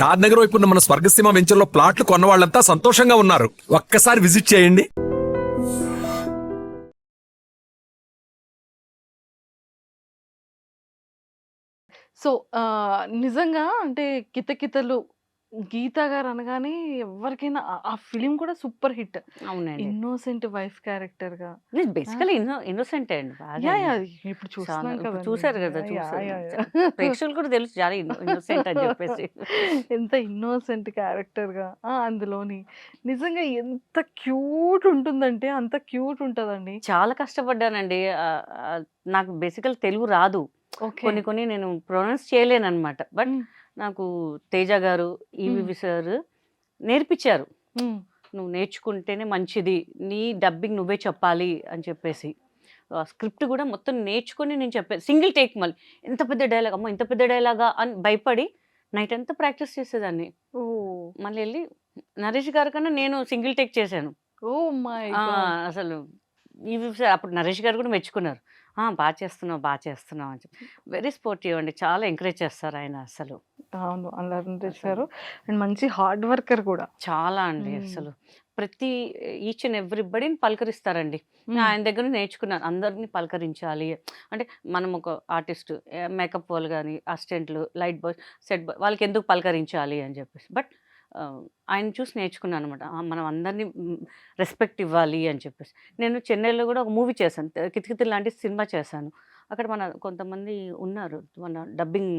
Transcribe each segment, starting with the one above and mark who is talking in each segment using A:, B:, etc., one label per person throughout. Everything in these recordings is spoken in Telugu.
A: షాద్ నగర్ వైపు ఉన్న మన స్వర్గసీమ వెంచర్లో ప్లాట్లు కొన్న వాళ్ళంతా సంతోషంగా ఉన్నారు. ఒక్కసారి విజిట్ చేయండి.
B: సో, నిజంగా అంటే 'కితకితలు' గీత గారు అనగానే ఎవ్వరికైనా ఆ ఫిల్మ్ కూడా సూపర్ హిట్.
C: అవునండి.
B: ఇన్నోసెంట్ వైఫ్ క్యారెక్టర్‌గా.
C: నేను
B: ఆ!
C: బేసికల్లీ ఇన్నోసెంటే అండి
B: యాహ్!
C: బాగానే.
B: యాహ్! ఇప్పుడు చూస్తున్నాం
C: ఇప్పుడు
B: కదండీ.
C: చూసారు కదా!
B: యాహ్!
C: చూసారు.
B: యాహ్!
C: ప్రేక్షకులు కూడా తెలుసు చాలా ఇన్నోసెంట్ అని చెప్పేసి.
B: ఎంత ఇన్నోసెంట్ క్యారెక్టర్‌గా అందులోని. నిజంగా ఎంత క్యూట్ ఉంటుందంటే అంత క్యూట్ ఉంటదండి.
C: చాలా కష్టపడ్డానండి. నాకు బేసికల్ తెలుగు రాదు.
B: ఓకే.
C: కొన్ని కొన్ని నేను ప్రొనౌన్స్ చేయలేననమాట. బట్
B: హ్మ్.
C: నాకు తేజ గారు,
B: హ్మ్.
C: ఈవీవి సార్ నేర్పించారు.
B: హ్మ్.
C: నువ్వు నేర్చుకుంటేనే మంచిది. నీ డబ్బింగ్ నువ్వే చెప్పాలి అని చెప్పేసి. స్క్రిప్ట్ కూడా మొత్తం నేర్చుకొని నేను చెప్పాను. సింగిల్ టేక్ మళ్ళీ. ఎంత పెద్ద డైలాగ్ అమ్మో! ఇంత పెద్ద డైలాగా అని భయపడి నైట్ అంతా ప్రాక్టీస్ చేసేదాన్ని.
B: ఓహ్!
C: మళ్ళీ ఎళ్లి నరేష్ గారి కన్నా నేను సింగిల్ టేక్ చేశాను.
B: ఓహ్ మై
C: ఆ!
B: గాడ్!
C: అసలు ఈవీవి సార్ అప్పుడు నరేష్ గారు కూడా మెచ్చుకున్నారు. బా చేస్తున్నావు, బా చేస్తున్నావు అని చెప్పి. వెరీ స్పోర్టివ్ అండి. చాలా ఎంకరేజ్ చేస్తారు ఆయన అసలు.
B: అవును. అల్లరి
C: అసలు
B: చేశారు. అండ్ మంచి హార్డ్ వర్కర్ కూడా.
C: చాలా అండి
B: హ్మ్.
C: అసలు. ప్రతి ఈచ్ అండ్ ఎవ్రీబడీని పలకరిస్తారండి.
B: హ్మ్.
C: ఆయన దగ్గర నేర్చుకున్నాను. అందరిని పలకరించాలి. అంటే మనం ఒక ఆర్టిస్ట్ మేకప్ వాళ్ళు గాని, అసిస్టెంట్లు, లైట్ బాయ్, సెట్ బాయ్ వాళ్ళకెందుకు పలకరించాలి అని చెప్పేసి. బట్ ఆయన్ని చూసి నేర్చుకున్నాననమాట. మనం అందరిని రెస్పెక్ట్ ఇవ్వాలి అని చెప్పేసి. నేను చెన్నైలో గూడా ఒక మూవీ చేశాను. 'కితకితలు' లాంటి సినిమా చేశాను. అక్కడ మన కొంతమంది ఉన్నారు. మన డబ్బింగ్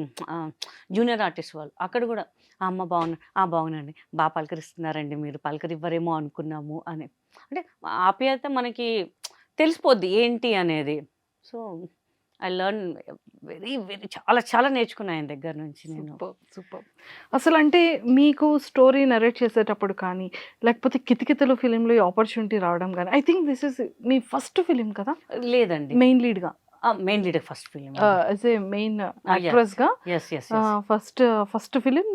C: జూనియర్ ఆర్టిస్ట్ వాళ్ళు. అక్కడ గూడా ఆ! అమ్మ బాగున్నా. బాగున్నానండి. పలకరిస్తున్నారండి మీరు. పలకరివ్వరేమో అనుకున్నాము అని. అంటే ఆప్యాయత మనకి తెలిసిపోద్ది ఏంటి అనేది. సో, ఐ లెర్న్ వెరీ చాలా చాలా నేర్చుకున్నా ఆయన దగ్గర నుంచి నేను.
B: సూపర్బ్! సూపర్బ్! అసలంటే మీకు స్టోరీ నరేట్ చేసేటప్పుడు కానీ, లేకపోతే 'కితకితలు' ఫిల్మ్‌లో ఈ ఆపర్చునిటీ రావడం గాని, ఐ థింక్ దిస్ ఈస్ మీ ఫస్ట్ ఫిల్మ్ కదా?
C: లేదండి.
B: మెయిన్ లీడ్‌గా.
C: మెయిన్ లీడే ఫస్ట్ ఫిల్మ్ అండి.
B: As a main
C: yeah!
B: యాక్ట్రెస్‌గా
C: yes.
B: First first film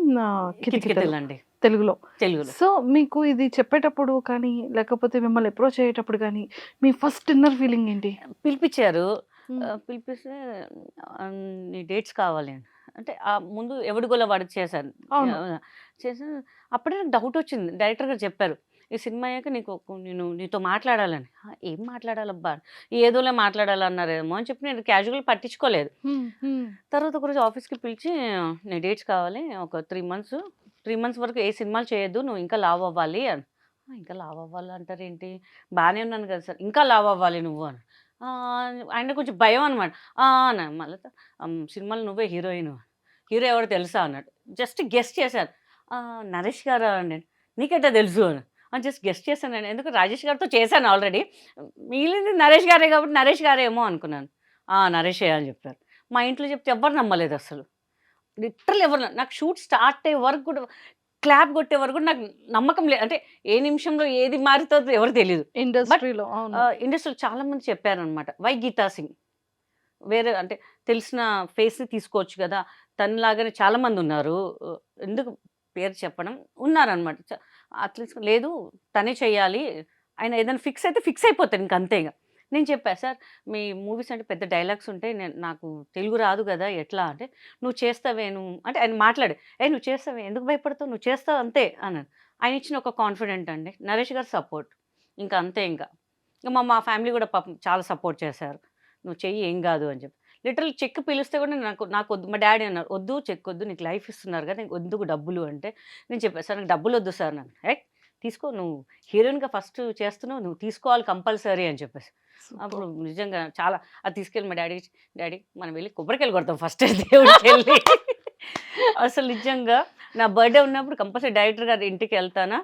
B: 'Kithakithalu'
C: కితకితలండి.
B: తెలుగులో.
C: తెలుగులో.
B: సో, మీకు ఇది చెప్పేటప్పుడు కానీ, లేకపోతే మిమ్మల్ని అప్రోచ్ అయ్యేటప్పుడు గానీ, మీ ఫస్ట్ ఇన్నర్ ఫీలింగ్ ఏంటి?
C: పిలిపిచ్చారు.
B: హ్మ్.
C: పిలిపిస్తే నీ డేట్స్ కావాలి అని. అంటే ముందు 'ఎవడుగోల వాడు' చేశాను.
B: అవును.
C: చేసి అప్పుడే నాకు డౌటొచ్చింది. డైరెక్టర్ గారు చెప్పారు. "ఈ సినిమా అయ్యాక నేను నీతో మాట్లాడాలని." ఏం మాట్లాడాలబ్బా! ఏదోలే మాట్లాడాలన్నారేమో అని చెప్పి నేను క్యాజువల్‌గా పట్టించుకోలేదు.
B: హ్మ్. హ్మ్.
C: తర్వాత ఒకరోజు ఆఫీస్‌కి పిలిచి "నీ డేట్స్ కావాలి. ఒక 3 మంత్స్ వరకు ఏ సినిమాలు చేయొద్దు. నువ్వు ఇంకా లావు అవ్వాలి" అని. ఇంకా లావు అవ్వాలి అంటారేంటి? బానే ఉన్నాను కదా సార్. "ఇంకా లావు అవ్వాలి నువ్వు" అని. ఆయన కొంచెం భయం అనమాట. అన్నా. మళ్ళా సినిమాలో నువ్వే హీరోయిను. హీరో ఎవరో తెలుసా అన్నాడు. జస్ట్ గెస్ చేశాను. 'నరేష్' గారా అన్నాను. నీకెట్టా తెలుసు అని. జస్ట్ గెస్ చేశానండి. ఎందుకు రాజేష్ గారితో చేశాను ఆల్రెడీ. మిగిలింది నరేష్ గారే కాబట్టి నరేష్ గారేమో అనుకున్నాను. నరేషే అని చెప్పారు. మా ఇంట్లో చెప్తే ఎవ్వరు నమ్మలేదసలు. లిటరల్లీ ఎవరు నాకు షూట్ స్టార్ట్ అయ్యే వరకు కూడా క్లాప్ కొట్టే వరకు కూడా నాకు నమ్మకం లేదు. అంటే ఏ నిమిషంలో ఏది మారుతదో ఎవరికీ తెలీదు. బట్
B: ఇండస్ట్రీలో. అవును.
C: ఇండస్ట్రీలో చాలా మంది చెప్పారనమాట. వై గీతా సింగ్? వేరే అంటే తెలిసిన ఫేస్‌ని తీసుకోవచ్చు గదా! తనలాగానే చాలా మందున్నారు. ఎందుకు పేరు చెప్పడం? ఉన్నారనమాట. అట్లీస్ట్ లేదు తనే చెయ్యాలి. ఆయన ఏదైనా ఫిక్స్ అయితే ఫిక్స్ అయిపోతారు ఇంక అంతే ఇగ. నేను చెప్పా, "సార్ మీ మూవీస్ అంటే పెద్ద డైలాగ్స్ ఉంటాయి. నాకు తెలుగు రాదు గదా! ఎట్లా?" అంటే, "నువ్వు చేస్తావే నువ్వు" అంటే ఆయన మాట్లాడు. నువ్వు చేస్తావే ఎందుకు భయపడతావు? నువ్వు చేస్తావు అంతే" అన్నాడు. ఆయన ఇచ్చిన ఒక కాన్ఫిడెంట్ అండి. నరేష్ గారి సపోర్ట్. ఇంక అంతే ఇంక. మా ఫ్యామిలీ గూడా పాపం చాలా సపోర్ట్ చేశారు. "నువ్వు చెయ్యి ఏం గాదు" అని చెప్పి. లిటరల్లీ చెక్ పిలిస్తే కూడా నాకొద్దు మా డ్యాడీ అన్నారు, "వద్దు చెక్కొద్దు నీకు లైఫ్ ఇస్తున్నారు కదా! ఎందుకు డబ్బులు" అంటే నేను చెప్పా, "సార్ నాకు డబ్బులొద్దు సార్" అన్నాను. తీసుకో నువ్వు హీరోయిన్‌గా ఫస్ట్ చేస్తున్నావు. నువ్వు తీసుకోవాలి కంపల్సరీ" అని చెప్పేసి. అప్పుడు
B: సూపర్బ్!
C: నిజంగా చాలా అది తీసుకెళ్ళి మా డ్యాడీకి ఇచ్చి, "డ్యాడీ మనం వెళ్లి కొబ్బరికాయలు కొడదాం ఫస్ట్ దేవుడికెళ్ళి." అసలు నిజంగా నా బర్త్‌డే ఉన్నప్పుడు కంపల్సరీ డైరెక్టర్ గారి ఇంటికెళ్తానా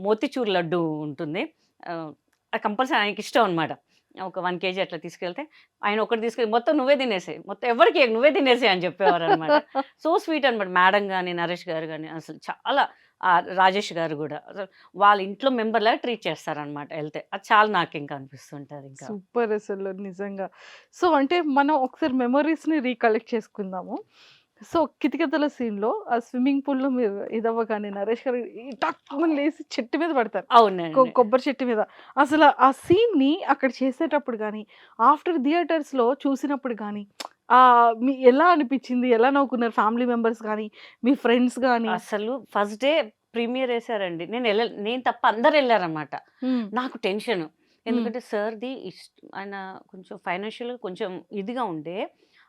C: మోతిచూర్ లడ్డు ఉంటుంది. ఆహ్, అది కంపల్సరీ ఆయనకిష్టం అనమాట. ఒక 1 కేజీ అట్లా తీసుకెళ్తే, ఆయన ఒక్కటి తీసుకెళ్ళి "మొత్తం నువ్వే తినేసేయి. మొత్తం ఎవ్వరికీ ఇయ్యకు నువ్వే తినేసేయి" అని చెప్పేవారనమాట. సో స్వీట్ అనమాట. మేడం గాని, నరేష్ గారు గాని అసలు చాలా రాజేష్ గారు గూడా. అసలు వాళ్ళ ఇంట్లో మెంబర్‌లాగా ట్రీట్ చేస్తారనమాట ఎళ్తే. అది చాలు నాకింక అనిపిస్తుంటదింకా.
B: సూపర్ అసలు నిజంగా. సో, అంటే మనం ఒకసారి మెమోరీస్‌ని రీకలెక్ట్ చేసుకుందాము. సో, 'కితకితల' సీన్‌లో ఆ స్విమ్మింగ్ పూల్‌లో మీరు ఇదవ్వగానే నరేష్ గారు టక్కుమని లేసి చెట్టు మీద పడతారు.
C: అవునండి.
B: కొబ్బరి చెట్టు మీద. అసల ఆ సీన్‌ని అక్కడ చేసేటప్పుడు గాని, ఆఫ్టర్ థియేటర్స్‌లో చూసినప్పుడు గాని, మీ ఎలా అనిపించింది? ఎలా నవ్వుకున్నారు ఫ్యామిలీ మెంబర్స్ గానీ, మీ ఫ్రెండ్స్ గానీ?
C: అసలు ఫస్ట్ డే ప్రీమియర్ ఏసారండి. నేను తప్ప అందరెళ్లారనమాట.
B: హ్మ్.
C: నాకు టెన్షను.
B: హ్మ్.
C: ఎందుకంటే సార్‌ది ఆయన కొంచెం ఫైనాన్షియల్‌గా కొంచెం ఇదిగా ఉండే,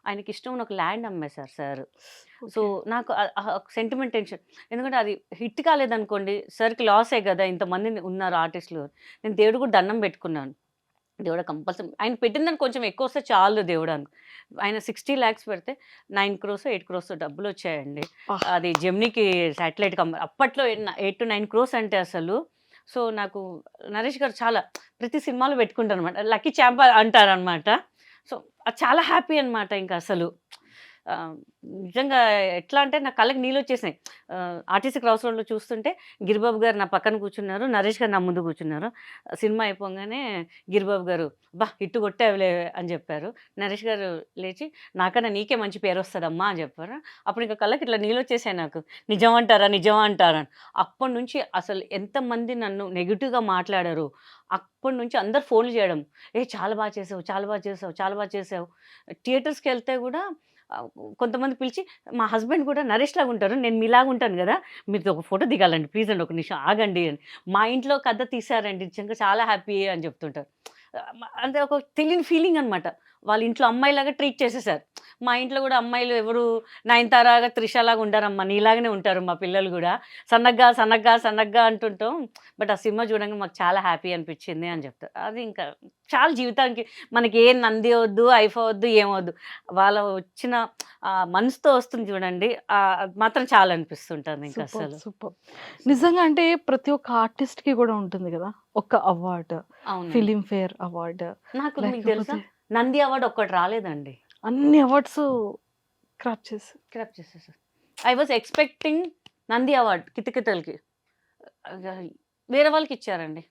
C: ఆయనకిష్టం ఉన్న ఒక ల్యాండ్ అమ్మేశారు సారు. So,
B: okay.
C: నాకు సెంటిమెంట్ టెన్షన్. ఎందుకంటే అది హిట్ కాలేదనుకోండి, సార్‌కి లాసే గదా! ఇంతమంది ఉన్నారు ఆర్టిస్టులు. నేను దేవుడికి కూడా దండం పెట్టుకున్నాను. దేవుడా కంపల్సరీ ఆయన పెట్టిన దానికి కొంచెం ఎక్కువొస్తే చాలు దేవుడా ఆయన 60,00,000 పెడితే 9,00,00,000 8,00,00,000 డబ్బులొచ్చాయండి.
B: అబ్బా!
C: అది జెమినీకి శాటిలైట్ అప్పట్లో 8-9 అంటే అసలు. సో, నాకు నరేష్ గారు చాలా ప్రతి సినిమాలో పెట్టుకుంటారనమాట. లక్కీ చాంప్ అంటారనమాట. సో, అది చాలా హ్యాపీ అనమాట ఇంకసలు. ఆహ్, నిజంగా ఎట్లా అంటే నా కళ్ళకి నీళ్ళొచ్చేసినాయి. ఆర్టీసీ క్రాస్ రోడ్‌లో చూస్తుంటే గిరిబాబు గారు నా పక్కన కూర్చున్నారు. నరేష్ గారు నా ముందు కూర్చున్నారు. సినిమా అయిపోగానే గిరిబాబు గారు "అబ్బా! హిట్ కొట్టావులే" అని చెప్పారు. నరేష్ గారు లేచి "నాకన్నా నీకే మంచి పేరొస్తదమ్మా" అని చెప్పారు. అప్పుడు ఇంక కళ్ళకి ఇట్లా నీళ్ళొచ్చేసాయి నాకు. నిజమంటారా? నిజమా అంటారా? అని. అప్పటినుంచి అసలు ఎంతమంది నన్ను నెగెటివ్‌గా మాట్లాడారో, అప్పటినుంచి అందరూ ఫోన్‌లు చేయడం. "ఏ చాలా బా చేసావు, చాలా బా చేసావు, చాలా బా చేసావు." థియేటర్స్‌కెళ్తే గూడా ఆహ్, కొంతమంది పిలిచి మా హస్బెండ్ కూడా నరేష్‌లాగా ఉంటారు. నేను మీలాగా ఉంటాను గదా! మీతో ఒక ఫోటో దిగాలండి ప్లీజ్ అండి ఒక నిమిషం ఆగండి అని. మా ఇంట్లో కథ తీశారండి నిజంగా చాలా హ్యాపీ అని చెప్తుంటారు. అంటే ఒక తెలియని ఫీలింగ్ అనమాట. వాళ్ళ ఇంట్లో అమ్మాయిలాగా ట్రీట్ చేసేసారు. మా ఇంట్లో గూడా అమ్మాయిలు ఎవరు నయనతారగా, త్రిషలాగా ఉండరమ్మా. నీలాగానే ఉంటారు మా పిల్లలు గూడా. సన్నగ్గా, సన్నగ్గా, సన్నగ్గా అంటుంటాం. బట్ ఆ సినిమా చూడంగా మాకు చాలా హ్యాపీ అనిపించింది అని చెప్తారు. అది ఇంకా చాలా జీవితానికి మనకి ఏ నంది వద్దు, ఐఫా వద్దు, ఏమొద్దు. వాళ్ళ వచ్చిన మనసుతో వస్తుంది చూడండి. అది మాత్రం చాలా అనిపిస్తుంటుంది
B: సూపర్బ్!
C: ఇంకసలు.
B: సూపర్బ్! నిజంగా అంటే ప్రతి ఒక్క ఆర్టిస్ట్‌కి గూడా ఉంటుంది గదా! ఒక అవార్డ్.
C: అవునండి.
B: ఫిల్మ్‌ఫేర్ అవార్డ్
C: నాకు మీకు తెలుసా?
B: లేకపోతే
C: నంది అవార్డ్ ఒక్కటి రాలేదండి.
B: అన్ని అవార్డ్స్ క్రాప్ చేసి.
C: స్క్రాప్ చేసేసారు. I was expecting Nandi award 'కితకితల'కి. ఆహ్, వేరే వాళ్ళకిచ్చారండి.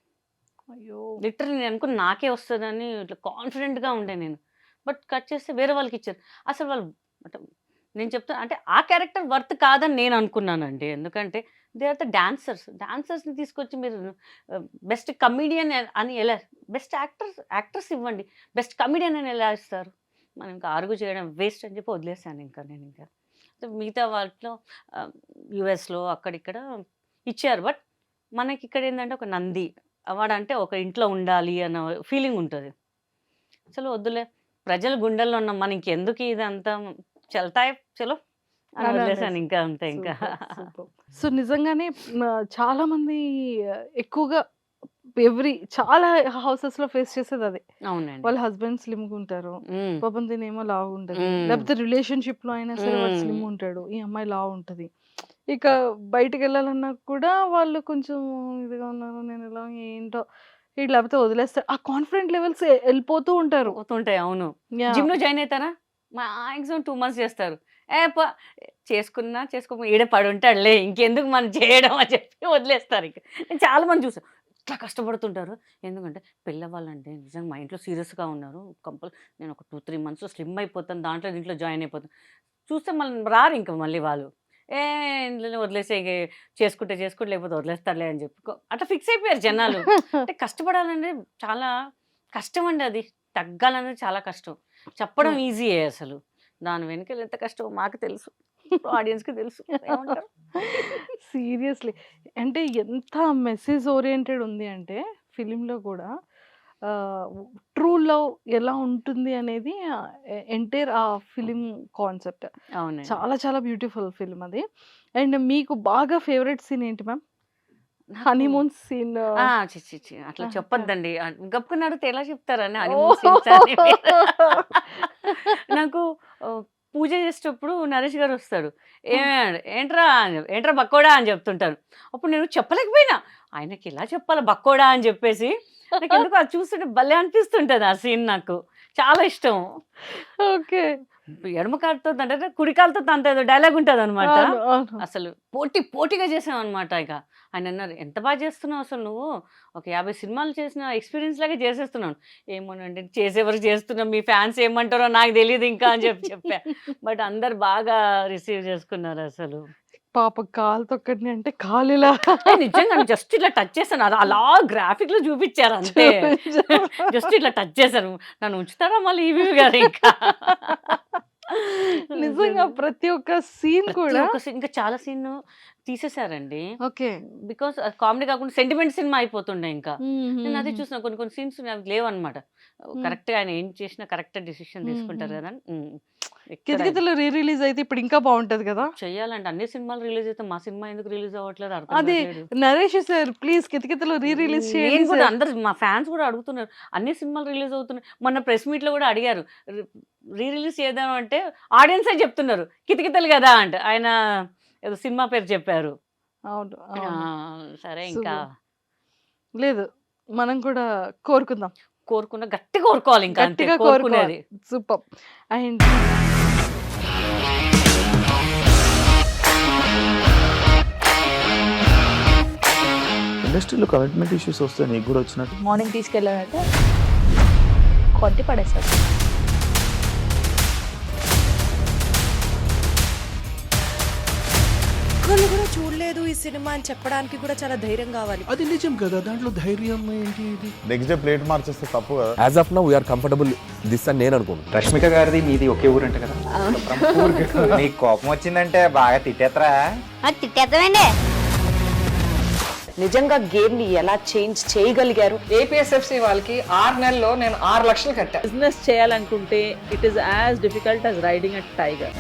B: అయ్యో!
C: లిటరల్లీ నేను అనుకున్న నాకే వస్తదని ఇట్లా కాన్ఫిడెంట్‌గా ఉండే నేను. బట్ కట్ చేస్తే వేరే వాళ్ళకిచ్చారు. అసలు వాళ్ళు అంటే నేను చెప్తున్నా అంటే ఆ క్యారెక్టర్ వర్త్ కాదని నేను అనుకున్నానండి. ఎందుకంటే దే ఆర్ ద డాన్సర్స్. డాన్సర్స్‌ని తీసుకొచ్చి మీరు బెస్ట్ కమెడియన్ అని ఎలా బెస్ట్ యాక్టర్స్ ఇవ్వండి. బెస్ట్ కమెడియన్ అని ఎలా ఇస్తారు? మనం ఇంకా ఆర్గ్యూ చేయడం వేస్ట్ అని చెప్పి వదిలేసాను ఇంకా నేనింకా. మిగతా వాటిలో ఆహ్, యూఎస్‌లో అక్కడిక్కడ ఇచ్చారు. బట్ మనకిక్కడేందంటే ఒక నంది అవార్డ్ అంటే ఒక ఇంట్లో ఉండాలి అన్న ఫీలింగ్ ఉంటది. అసలు వద్దులే ప్రజల గుండెల్లో ఉన్నాం. మనం ఇంకెందుకు ఇదంతా చల్తాయి చలో అని
B: అని
C: వదిలేసాను
B: అనేసి.
C: ఇంకా అంతే ఇంకా.
B: సూపర్! సూపర్! సో, నిజంగానే చాలామంది ఎక్కువగా చాలా హౌసెస్‌లో ఫేస్ చేసేదదే.
C: అవునండి.
B: వాళ్ళ హస్బెండ్ స్లిమ్‌గుంటారు.
C: హ్మ్.
B: పాపం తినేమో లావుంటది.
C: హ్మ్.
B: లేకపోతే రిలేషన్‌షిప్‌లో అయినా సరే వాడు
C: హ్మ్.
B: స్లిమ్ ఉంటాడు. ఈ అమ్మాయి లావుంటది. ఇక బయటికెళ్ళాలన్నా కూడా వాళ్ళు కొంచెం ఇదిగా ఉన్నారు. నేనెలా ఏంటో ఈడు లేకపోతే వదిలేస్తారు. ఆ కాన్ఫిడెంట్ లెవెల్స్ ఎళ్ళిపోతూ ఉంటారు.
C: పోతుంటాయి. అవును.
B: యాహ్!
C: జిమ్‌లో జాయిన్ అయితారా? మాక్సిమం 2 మంత్స్ చేస్తారు. ఏ పో చేసుకున్నా చేసుకోకపోయినా ఈడే పడుంటాడులే ఇంకెందుకు మనం చేయడం అని చెప్పి వదిలేస్తారిక. నేను చాలా మంది చూసా. ఇట్లా కష్టపడుతుంటారు. ఎందుకంటే పెళ్ళవ్వాలంటే నిజంగా మా ఇంట్లో సీరియస్‌గా ఉన్నారు. నేను ఒక 2, 3 మంత్స్‌లో స్లిమ్ అయిపోతాను. దాంట్లో దీంట్లో జాయిన్ అయిపోతాను. చూస్తే రారింక మళ్ళీ వాళ్ళు. ఏ ఇంట్లోనే వదిలేసేయి చేసుకుంటే చేసుకోండి లేకపోతే వదిలేస్తాడులే అని చెప్పి అట్లా ఫిక్స్ అయిపోయారు జనాలు. అంటే కష్టపడాలంటే చాలా కష్టమండి అది. తగ్గాలనేది చాలా కష్టం. చెప్పడం
B: ట్రూ.
C: ఈజీయే అసలు. దాని వెనకాల ఎంత కష్టమో మాకు తెలుసు. ఆడియన్స్‌కి తెలుసు. ఏమంటారు?
B: సీరియస్‌లీ. అంటే ఎంత మెసేజ్ ఓరియెంటెడ్ ఉంది అంటే ఫిల్మ్‌లో కూడా ఆహ్, ట్రూ లవ్ ఎలా ఉంటుంది అనేది ఎంటైర్ ఆ ఫిల్మ్ కాన్సెప్ట్.
C: అవునండి.
B: చాలా చాలా బ్యూటిఫుల్ ఫిల్మ్ అది. అండ్ మీకు బాగా ఫేవరెట్ సీన్ ఏంటి మ్యామ్?
C: నాకు
B: హనీమూన్ సీన్.
C: ఆ! ఛీ! ఛీ! ఛీ! అట్లా
B: ఓకే.
C: చెప్పొద్దండి. గబుక్కున అడిగితే ఎలా చెప్తారని హనీమూన్ సీన్స్ అని
B: ఓహ్!
C: మీరు. నాకు పూజ చేసేటప్పుడు నరేష్ గారొస్తాడు. ఏంట్రా ఏంట్రా బక్కోడా అని చెప్తుంటారు. అప్పుడు నేను చెప్పలేకపోయినా. ఆయనకెలా చెప్పాలా బక్కోడా అని చెప్పేసి. నాకెందుకో అది చూస్తుంటే భలే అనిపిస్తుంటది ఆ సీన్ నాకు. చాలా ఇష్టం.
B: ఓకే.
C: ఎడమ కాలుతో తంతే కుడి కాలుతో తంతేదో డైలాగ్ ఉంటదనమాట.
B: అవును. అవును.
C: అసలు పోటీగా చేసామనమాట ఇక. ఆయనన్నారు, "ఎంత చేస్తున్నావు అసలు నువ్వు? ఒక 50 సినిమాలు చేసిన ఎక్స్‌పీరియన్స్ లాగే చేసేస్తున్నాను." "ఏమోనండి చేసే వరకు చేస్తున్నాం. మీ ఫ్యాన్స్ ఏమంటారో నాకు తెలీదు ఇంకా" అని చెప్పా. బట్ అందరూ బాగా రిసీవ్ చేసుకున్నారసలు.
B: పాపం కాలు తొక్కండి అంటే కాలిలా
C: నిజంగానే జస్ట్ ఇట్లా టచ్ చేశాను. అలా గ్రాఫిక్‌లో చూపిచ్చారు అంతే.
B: చూపించారు.
C: జస్ట్ ఇట్లా టచ్ చేశారు. నన్ను ఉంచుతారా మళ్ళీ ఈవీవి గారు ఇంకా.
B: నిజంగా ప్రతి ఒక్క సీన్
C: ప్రతి
B: కూడా
C: ఒక్క scene, ఇంకా చాలా సీన్ తీసేశారండి.
B: ఓకే.
C: బికాస్ కామెడీ కాకుండా సెంటిమెంట్ సినిమా అయిపోతుండే ఇంకా. నేను అదే చూసిన కొన్ని సీన్స్ అవి లేవన్నమాట. కరెక్ట్‌గా ఆయన ఏం చేసినా కరెక్ట్ డెసిషన్ తీసుకుంటారు కదా! ఎక్కడ
B: కితకితలు రీ రిలీజ్ అయితే ఇప్పుడు ఇంకా బాగుంటది కదా.
C: చెయ్యాలంటే అన్ని సినిమాలు రిలీజ్ అయితే మా సినిమా ఎందుకు రిలీజ్ అవ్వట్లేదు అర్థం
B: అదే
C: కావట్లేదు.
B: Naresh sir please Kithakithalu re release
C: నేను
B: చేయండి
C: కూడా
B: సార్.
C: అందరు మా ఫ్యాన్స్ కూడా అడుగుతున్నారు. అన్ని సినిమాలు రిలీజ్ అవుతున్నాయి. మొన్న ప్రెస్ మీట్ లో కూడా అడిగారు. రీ రిలీజ్ చేద్దాం అంటే ఆడియన్సే చెప్తున్నారు కితకితలు కదా అంట. ఆయన ఏదో సినిమా పేరు చెప్పారు.
B: అవును
C: ఆ,
B: అవును.
C: సరే ఇంకా
B: లేదు మనం కూడా కోరుకుందాం,
C: గట్టిగా కోరుకోవాలి ఇంకా అంతే
B: గట్టిగా
C: కోరుకునేది.
B: కోరుకోవాలి. సూపర్. అండ్
D: ఇండస్ట్రీలో కమిట్మెంట్ ఇష్యూస్ వస్తే నీకు కూడా వచ్చినట్టు
E: మార్నింగ్ తీసుకెళ్ళాడంటే కొట్టి పడేస్తాడు.
F: ఒక్కళ్ళు కూడా చూడలేదు ఈ సినిమా అని చెప్పడానికి కూడా చాలా ధైర్యం కావాలి.
G: అది నిజం కదా, దాంట్లో ధైర్యం ఏంటి ఇది?
H: నెక్స్ట్ డే ప్లేట్ మార్చేస్తే తప్పు కదా.
I: As of now we are comfortable this అని నేను అనుకుంటున్నాను.
J: రష్మిక గారిది మీది ఒకే ఊరంట కదా? నీకు కోపం వచ్చిందంటే బాగా తిట్టేత్తరా?
E: తిట్టేద్దామండి.
F: నిజంగా గేమ్ ని ఎలా చేంజ్ చేయగలిగారు?
K: ఏపీఎస్ఎఫ్సి వాళ్ళకి 6 నెలల్లో నేను 6 లక్షలు కట్టా.
E: బిజినెస్ చేయాలనుకుంటే it is as difficult as riding a tiger.